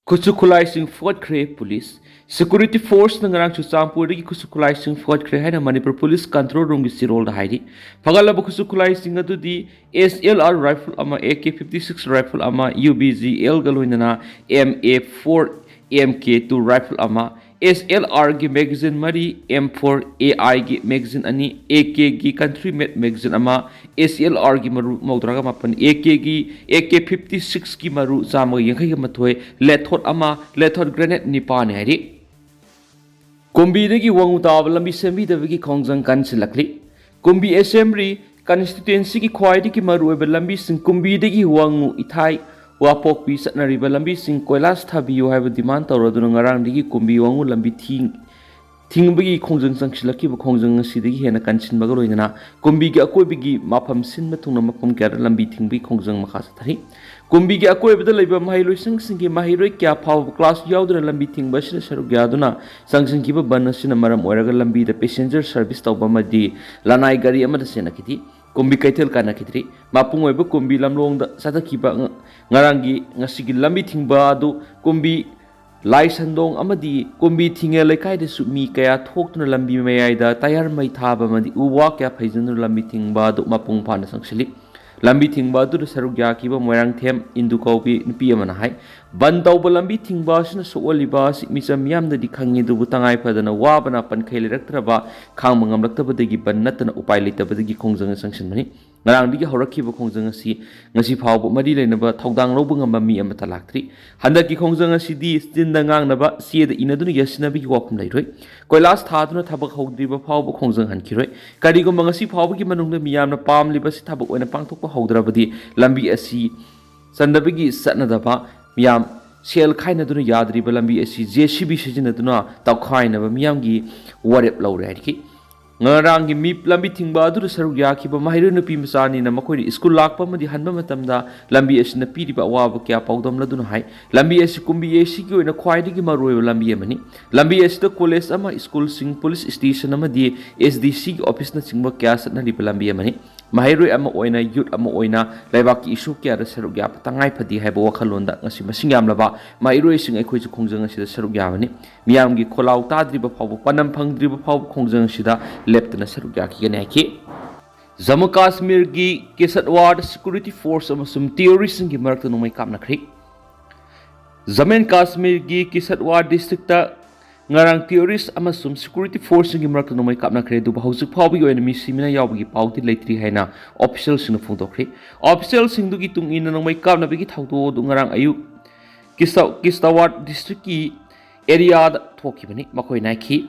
Kusukulai Fortkre Police Security Force Nangarang Chusampuri Kusukulai Fortkre Hana Manipur Police Control Room Sirol Haidi Pagalaba Kusukulai Singatu di SLR rifle ama AK-56 rifle ama UBZ Galuinana MA4 MK2 rifle ama SLR gi magazine mari M4 AI gi magazine ani AK gi country made magazine ama SLR gi maru maudraga mapan AK gi AK-56 gi maru sama yankai gi mathoi lethot ama lethot grenade nipane hari Kumbi de gi wangu tab lambi sembi de gi khongjang kan silakli Kumbi assembly constituency ki khwaidi ki maru ebe lambi sing kumbi de gi wangu ithai Wapok pi satnariba lambi sing koilas thabiyo haiba demand tawraduna ngarang digi kumbi wangu lambi thingbagi khongjang sangsilaki ba khongjang sidagi hena kanchin baga loinana kumbi gi akoi bigi mafam sinma thungna mafam kyar lambi thingbagi khongjang makha sathari kumbi gi akoi bada leiba mahailoi singgi mahairoi kya phaw class yaudra lambi thingba sina saru gyaduna sangsing ki ba ban sina maram oiraga lambi da passenger service tawba madi lanai gari amada sena kiti kumbi kaitel kana kitri mapung oiba kumbi lamlong da sadakiba ngarangi ngasigi lambi thingba adu kumbi lai sandong amadi kumbi thinge lekai de sumi kaya thoktuna lambi mayai da tayar mai thaba madi uwa kya phaijanu lambi thingba adu mapung phana sangsili lambi thingba adu sarugya kiba moirang them indu kaubi nupi amana hai ban tawba lambi thingba sina sooliba si misam yamda di khangi du butangai phadana wabana pankhai leraktraba khang mangam laktabadagi ban natana upai leitabadagi khongjang sangsin mani ngarang digi horakhiba khongjang asi ngasi phawbu mari leinaba thaudang lobu ngamba mi amata laktri handaki khongjang asi di stinda ngangnaba sieda inaduna yasinabi wakum leiroi koilas thaduna thabak hogdriba phawbu khongjang hankhiroi karigumba ngasi phawbu gi manungda miyamna pamliba si thabak oina pangthokpa hogdrabadi lambi asi sandabigi satnadaba miyam sel khainaduna yadriba lambi asi JCB sijinaduna tawkhainaba miyamgi warep lawre haiki ngarang gi mi lambi thingba adu saruk yakhiba mahiru nupi masani na makoi school lakpa madi hanba matamda lambi asina piriba waba kya pawdam laduna hai lambi asi kumbi asi gi oina khwaidi gi maroi lambi amani lambi asi da college ama school sing police station ama di SDC gi office na singba kya satna ri lambi amani mahiru ama oina youth ama oina laibak ki issue kya da saruk ya patangai phadi haiba wakhalonda ngasi masingam laba mahiru sing ai khoi chu khongjang asi da saruk ya bani miyam gi kholau tadriba phaw panam phangdriba phaw khongjang sida leptana saruk ya ki ne ki Jammu Kashmir gi Kesatwad security force amasum terrorist gi marakta nomai kapnakhre Jammu Kashmir gi Kesatwad district ta ngarang terrorist amasum security force gi marakta nomai kapnakhre du bahusuk phawbi gi enemy simina yawbi pauti leitri haina official sing phungdokre official sing du gi tung in nomai kapna bi gi thawdo du ngarang ayu Kesatwad district ki area da thokibani makoi naikhi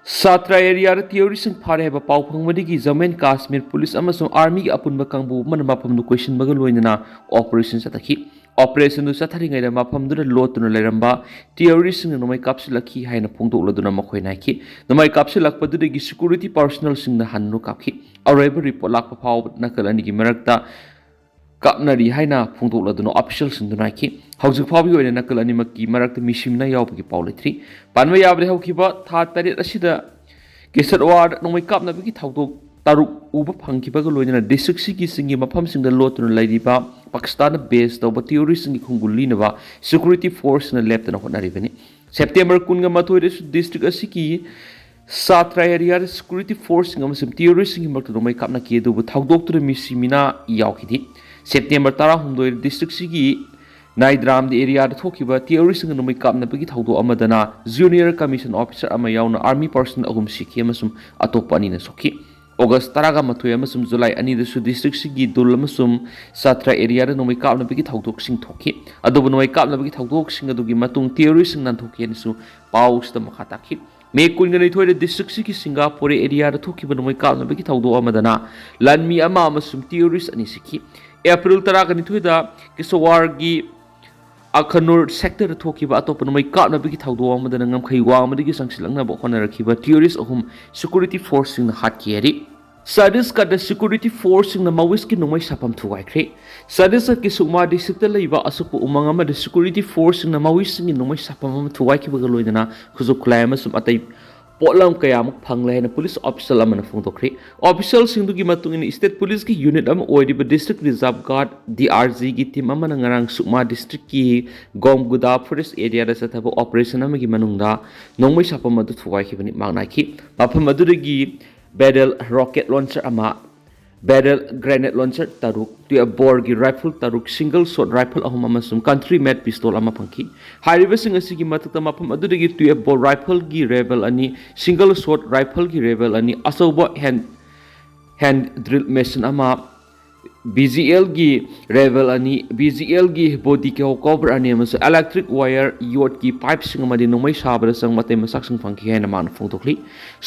Satra area da terrorist phare ba pau phangmadi gi Jammu Kashmir police amasung army gi apunba kangbu man mapam nu question baga loinana operation satakhi operation nu sathari ngai da mapam du lotuna leramba terrorist nu nomai kapsilakhi haina phungdok laduna makhoi naikhi nomai kapsilak padu gi security personnel sing na hannu kapkhi araiba report lakpa phau nakalani gi marakta kapnari haina phungdok laduna official sing du naikhi haujuk phawbi oina nakalani makki marakta misimna yawbagi paulithri panwa yabre haukiba tha tarit asida Kesatwad nomai kapna bigi thawdok taruk uba phangkibaga loina district sigi singi mafam singda lotuna lairiba Pakistan base tawba terrorist singi khungulli naba security force na leptana honaribani September kunga mathoi district asiki Satra area security force ngamasum terrorist singi makta nomai kapna ki du thawdok tu misimina yawkhidi September 18 district sigi Naidram the area thokiba terrorist ng nomai kapna bagi thawdo amadana junior commission officer ama yauna army person agum sikhi amasum atopa ani na sokhi August taraga mathoi amasum July ani da su district sigi dul amasum Satra area da nomai kapna bagi thawdok sing thoki adobu nomai kapna bagi thawdok sing adugi matung terrorist ng nan thoki ani su paus da makha takhi me kunga thoi da district sigi Singapore area da thokiba nomai kapna bagi thawdo amadana lanmi ama amasum terrorist ani sikhi April taraga ni thoi da Kisawar gi Akhanur sector thokiba atop nomai kapna bigi thawdo amadana ngamkhai wa amadagi sangsilangna bo khona rakhiba terrorist ahum security force sing hat kiari sadis ka the security force sing na mawis ki nomai sapam thuai khre sadis ki suma district leiba asupu umang ama the security force sing na mawis sing nomai sapam thuai ki baga loidana khuzu khulai ama sum atai पोटलम कयामुक फंगले है police officer अमन फोंदोखरे officer सिंधुगी मतुंग इन state police की unit अम ओइदिब डिस्ट्रिक्ट रिजर्व गार्ड डीआरजी की टीम अमन ngarang सुकमा डिस्ट्रिक्ट की गोमगुदा फॉरेस्ट एरिया दा सथब ऑपरेशन अमगी मनुंगदा नोंमै सापम मदु थुवाइखिबनि मांगनाखि माफम मदुदगी बैरल रॉकेट लॉन्चर अमा बैरल ग्रेनेड लॉन्चर तरुक टू बोर की राइफल तरुक सिंगल शॉट राइफल अहम अमसुम कंट्री मेड पिस्तौल अमा फंखि हारिबसिंग असिगी मतकता मफम अदुदगी टू बोर राइफल की रेबल अनि सिंगल शॉट राइफल की रेबल अनि असौब हैंड ड्रिल मशीन अमा BGL की रेबल अनि BGL की बॉडी के कवर अनि अमसु इलेक्ट्रिक वायर योट की पाइप सिंग अमदि नोमै साबदा संग मते मसाक संग फंखि हैन मान फोंदोखलि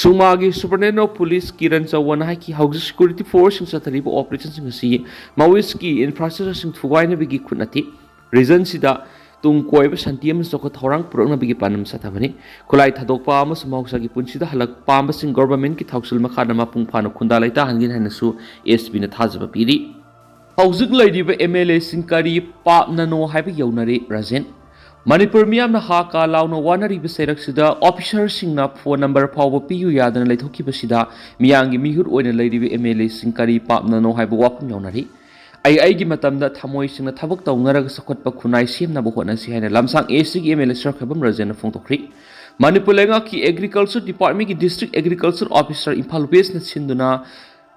सुमा की सुपरडेंट ऑफ पुलिस किरण चौवन हाई की हाउस सिक्योरिटी फोर्स सिंग सथरिब ऑपरेशन सिंग सी माउइस की इंफ्रास्ट्रक्चर सिंग थुवाइना बिगी खुनति रीजन सिदा तुम कोइब संतियम चौखत थौरांग पुरकनबगी पानम सथाबनि खुलाई थादोकपा अमस मौसा की पुंसिदा हलक पामबसिंग गवर्नमेंट की थौसल मखाना मापुंग फानो खुंदा लाइता हंगिन हनसु एसपी न थाजब पीरी हौजिक लैरिब MLA सिंग करी पापननो हाइब यौनरे राजेन मणिपुर मियामना हाका लाउनो वानरिब सेरक्सिदा ऑफिसर सिंगना फोन नंबर फाव पियु यादन लेथोखिबसिदा मियांगी मिहुर ओइना लैरिब MLA सिंग करी पापननो हाइब वाफम यौनरी आई मतमदा थमोई सिंगना थबक तौनरग सखोटप खुनाई सेमना बहोनसी हैना लमसांग एसी की MLA सरखबम राजेन फोंदोखरि मणिपुर लेंगा की एग्रीकल्चर डिपार्टमेंट की district agriculture officer Imphal west न सिंदुना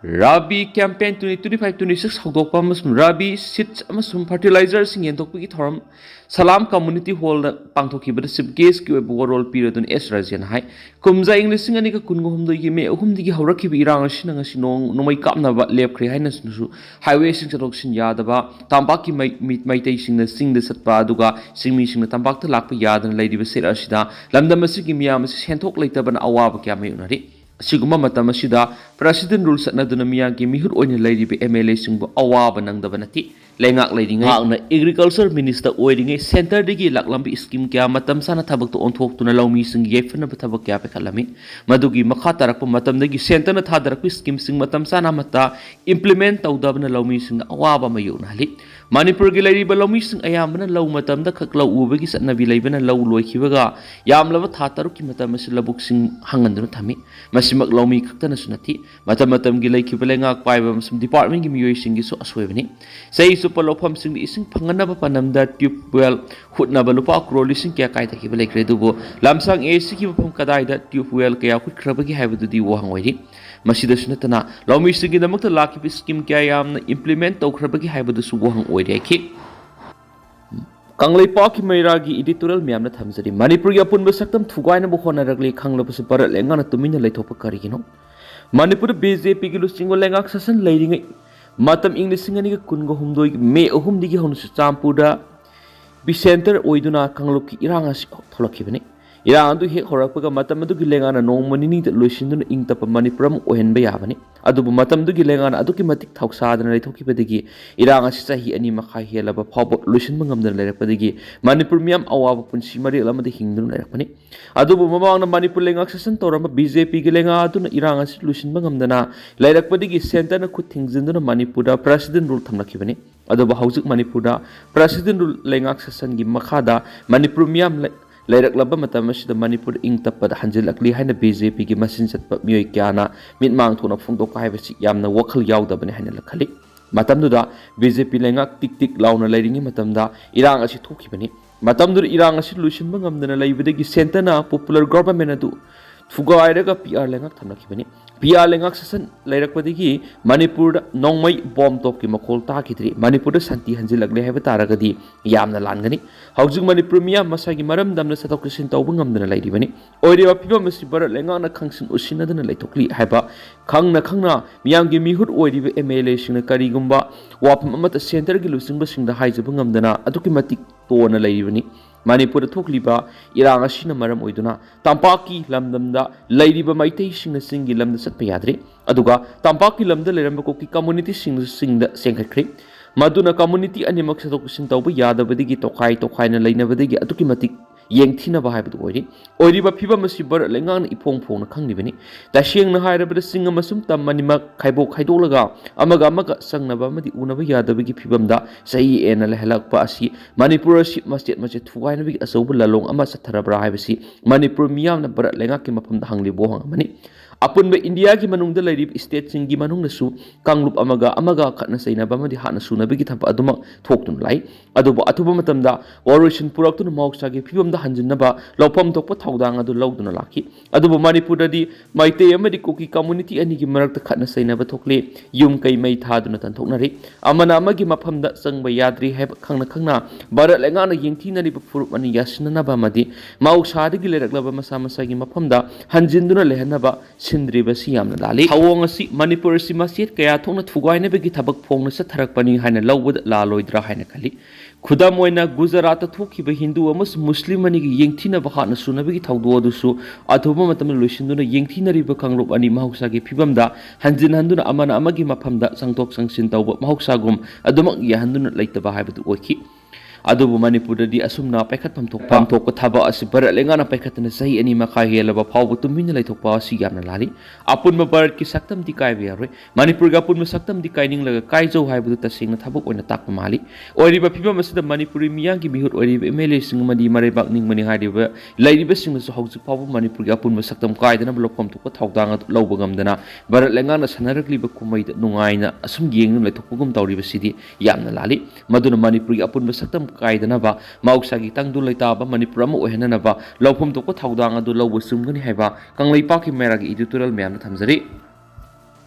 राबी कैंपेन 2025-26 हौदोकपम राबी सीड्स फर्टिलाइजर सिंग येंदोकपगी थौरम सलाम कम्युनिटी हॉल पांथोखिबद सिप गेस की रोल पीरदुन एस राजन हाई कुमजा इंग्लिसिंग अनिका कुनगोहमदो की मे अहुमदिगी हौरखिबि इरांग असिना ngasi नोमै कापनाबा लेपख्रे हाइनसु हाईवे सिंग चतोकसिन यादबा तांबाकी मैतै सिंगना सिंगद सतपा अदुगा सिंगमी सिंगना तांबाकता लाकपा यादन लैदिबा सेर असिदा लमदम असिगी मियाम असिग सेंथोक लैतबन अवाबा क्या मयुनरि सिगुमा मतम असिदा प्रेसिडेंट रूल सतनदुना मियांगी मिहुर ओइना लैरिबे MLA सिंगबु अवाबा नंगदबा नति लेंगाक लैरिङै हाकना एग्रीकल्चर मिनिस्टर ओइरिङै सेंटर दगी लाकलंबी स्कीम क्या मतम साना थबक तो ओंथोक्तुना लौमी सिंग येफनब थबक क्या पेखलमी मदुगी मखा तरक मतम दगी सेंटर न थादरक स्कीम सिंग मतम साना मता इम्प्लीमेंट तौदबना लौमी सिंग अवाबा मयुनहलि मणिपुर की लैरिब लौमी सिंग अयामबना लौ मतम द खक लौ उबगी सतनबी लैबना लौ लोइखिबगा यामलब था तरुक की मतम से लबुक सिंग हंगंदुना थमी मसिमक लौमी खक्तन सुनथि मतम की लैखिब लेंगाक पाइब डिपार्टमेंट की मियोय सिंग सु असोयबनी सही सुपर लोफम सिंग इसिंग फंगनब पनमदा ट्यूबवेल हुटनब लुपा क्रो लिसिंग क्या कायतखिब लेख्रे दुबो लमसांग एसी की मफम कदाइदा ट्यूबवेल कया हुटख्रबगी हाइबदुदी वहंगोइदि मसिदसु नतना लौमी सिंगी दमकता लाखिब स्कीम क्या यामना इम्प्लीमेंट तौख्रबगी हाइबदुसु वहंग ओइरेखि कांगलेपा की मैरा की एडिटोरियल म्यामना थमजरी मणिपुर की अपुनब सक्तम थुगाइना होनरगले खांगलबसु पर लेंगाना तुमिना लेथोप करिगिनो मणिपुर BJP की लुसिंगो लेंगाक ससन लैरिङै मतम इंग्लिसिंग अनिग कुनगो हुमदोइ मे अहुमदिगी हौनसु चामपुरदा बिसेंटर ओइदुना कांगलुप की इरांग असि थोलखिबनि इरांग अदु हेक होरकपगा मतम अदुगी लेंगाना नोंमनिनी द लुसिंदुना इंगतप मणिपुरम ओहेनबा याबनि अदुबु मतम दुगी लेंगाना अदुकी मतिक थौसादना लेथोखिबदगी इरांग असि चाही अनि मखा हेलब फाव लुसिंबा ngamdana लेरकपदगी मणिपुर मियाम अवाब पुंसी मरेल अमदि हिंगदुना लेरकपनि अदुबु ममांगना मणिपुर लेंगाक ससन तौरम BJP की लेंगा अदुना इरांग असि लुसिंबा ngamdana लेरकपदगी सेंटरना खुद थिंगजिंदुना मणिपुरदा प्रेसिडेंट रूल थमलखिबनि अदुबु हौजिक मणिपुरदा प्रेसिडेंट रूल लेंगाक ससन की मखादा मणिपुर मियाम लैरकलब मतम असिदा मणिपुर इंग तपद हंजिलकली हाइना BJP की मसिन चतप मियोय क्याना मिटमांग थोना फोंदोक हाइबसि यामना वखल यावदबने हाइना लखली मतमदुदा BJP लेंगाक टिक टिक लाउना लैरिङै मतमदा इरांग असि थोखिबनि मतमदुर इरांग असि लुसिनबा ngamdana लैबदगी सेंटरना पॉपुलर गवर्नमेंट अदु थुगाइरगा PR लेंगाक थमलखिबनि PR लेंगाक ससन लैरकपदगी मणिपुर नोंमै बॉम्ब टॉप की मखोल ताखिद्रि मणिपुर शांति हंजिलकले हाइबा तारगदी यामना लानगनी हौजिक मणिपुर मिया मसागी मरम दमना सतोकसिन तौब ngamdana लैरिबनि ओइरिबा फिबम मसि बर लेंगाना खंसिन उसिनदना लैथोकली हाइबा खंगना मियांगी मिहुर ओइरिबा MLA सिंगना करिगुम्बा वाफम अमत सेंटर की लुसिंगबा सिंगदा हाइजबा ngamdana अदुकी मतिक तोना लैरिबनि मणिपुर थोकलिबा इरांग असिना मरम ओइदुना तांपाकी लमदमदा लैरिबा मैतै सिंगना सिंगी लमदा सतपा याद्रे अदुगा तांपाकी लमदा लेरंबा कोकी कम्युनिटी सिंगदा सेंखत्ख्रे मदुना कम्युनिटी अनिमक सतोकसिन तौबा यादबदगी तोखाइना लैनबदगी अदुकी मतिक yengthina ba haibadu oiri oiri ba phiba masi barat lengang ipong phong na khangni bani taseng na haira bada singa masum tam manima khaibok khaidolaga amaga sangnaba amadi unaba yadabagi phibamda sahi ena lehalakpa asi manipur si masjid masjid thugai nabi asobu lalong ama satharabra haibasi manipur miyamna barat lenga ki mafamda hangli bo hangamani apunba India ki manungda lairib state singi manungna su kanglup amaga khatna saina bamadi hana sunabigi thapa aduma thoktun lai aduba atuba matamda operation puraktun mawksa gi phibamda hanjinnaba lawpam thokpa thawdang adu lawduna laki aduba manipur dadi maite amadi Kuki community ani gi marakta khatna saina ba thokle yum kai mai thaduna tan thoknari amana amagi mafamda sangba yadri heb khangna barat lengana yengthina ri furup ani yasnana ba madi mawksa digi leraklaba masa masa gi mafamda hanjinduna lehanaba sindribasi yamna lali hawong asi manipur si masjid kaya thongna thugaina begi thabak phongna sa tharakpani haina lawbud laloidra haina khali khudam oina Gujarat thokhiba Hindu amas Muslim ani gi yengthina ba hana sunabegi thawdo adusu athuba matam loisinduna yengthina riba kangrup ani mahuksa gi phibamda hanjin handuna amana amagi mafamda sangtok sangsin tawba mahuksa gum adumak yahanduna laitaba haibadu oki adubu manipur di asumna pekhat pamthok thaba asi barat lengana pekhatna sahi ani makha helaba phawbu tumina laithokpa asi yamna lali apun ma barat ki saktam di kai biaroi manipur ga pun ma saktam di kai ning laga kai jau haibu ta singna thabuk oina takpa mali ori ba phiba masida manipuri miyang ki bihut ori ba MLA singmadi marai bak ning mani hadiba lairi ba singna su hauju phawbu manipur ga pun ma saktam kai dana blokom thokpa thawdang lawba gamdana barat lengana sanarakli ba kumai da nungaina asum yeng laithokpugum tawri ba sidi yamna lali maduna manipur ga pun ma saktam kaidana ba mauksa gi tangdu laita ba manipur ama ohenana ba lawphum to ko thawdang adu lawbo sumgani haiba kanglai pa ki mera gi editorial myan thamjari